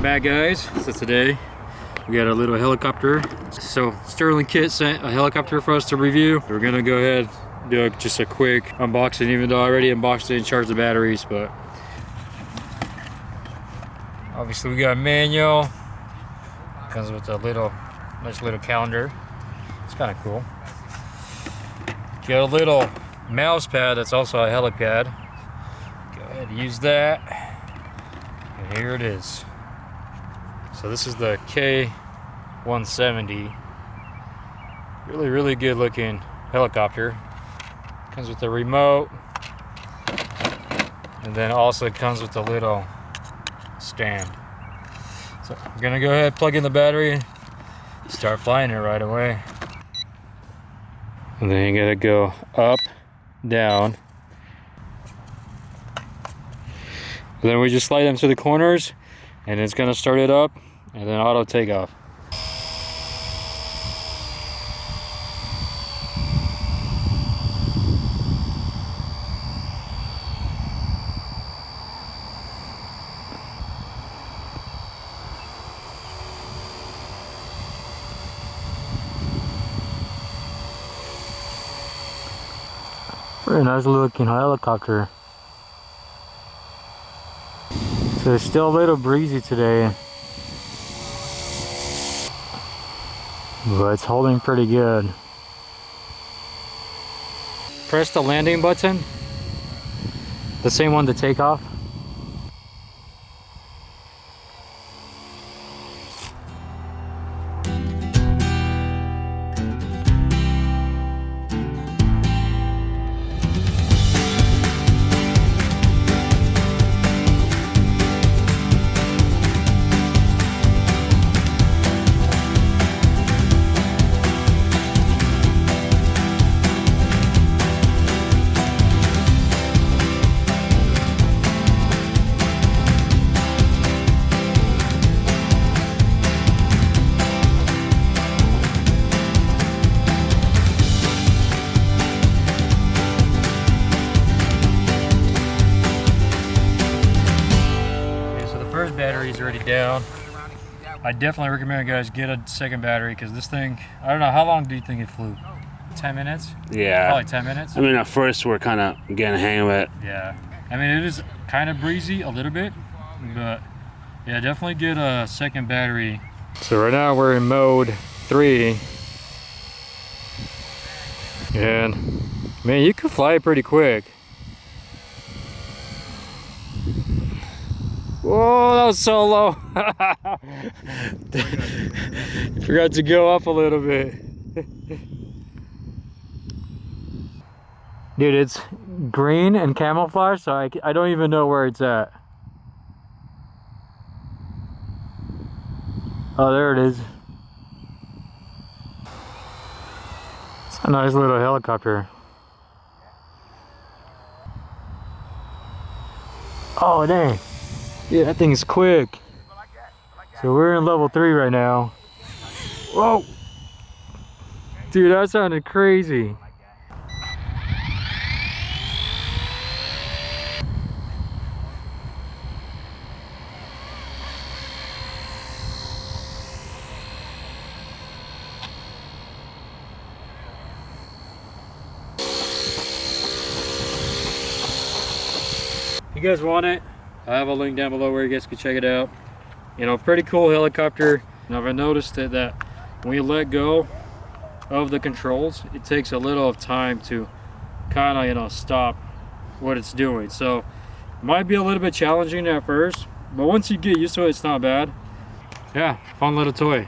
back, guys. So today we got a little helicopter. So Sterling Kit sent a helicopter for us to review. We're gonna go ahead and do just a quick unboxing, even though I already unboxed it and charged the batteries. But obviously we got a manual. Comes with a nice little calendar. It's kind of cool. Got a little mouse pad that's also a helipad. Go ahead and use that. And here it is. So this is the K170. Really good looking helicopter. Comes with a remote. And then also comes with a little stand. So I'm gonna go ahead, plug in the battery, and start flying it right away. And then you gotta go up, down. And then we just slide them to the corners, and it's gonna start it up, and then auto takeoff. Very nice looking helicopter. So it's still a little breezy today, but it's holding pretty good. Press the landing button, the same one to take off. Battery is already down. I definitely recommend you guys get a second battery, because this thing, I don't know, how long do you think it flew? 10 minutes? Yeah. Probably 10 minutes? I mean, at first we're kind of getting a hang of it. Yeah. I mean, it is kind of breezy a little bit, but yeah, definitely get a second battery. So right now we're in mode 3. And man, you can fly it pretty quick. Whoa, that was so low. Forgot to go up a little bit. Dude, it's green and camouflage, so I don't even know where it's at. Oh, there it is. It's a nice little helicopter. Oh, dang. Yeah, that thing's quick. So we're in level 3 right now. Whoa! Dude, that sounded crazy. If you guys want it, I have a link down below where you guys can check it out. You know, pretty cool helicopter. Now I've noticed that when you let go of the controls, it takes a little of time to kind of, you know, stop what it's doing. So it might be a little bit challenging at first, but once you get used to it, it's not bad. Yeah, fun little toy.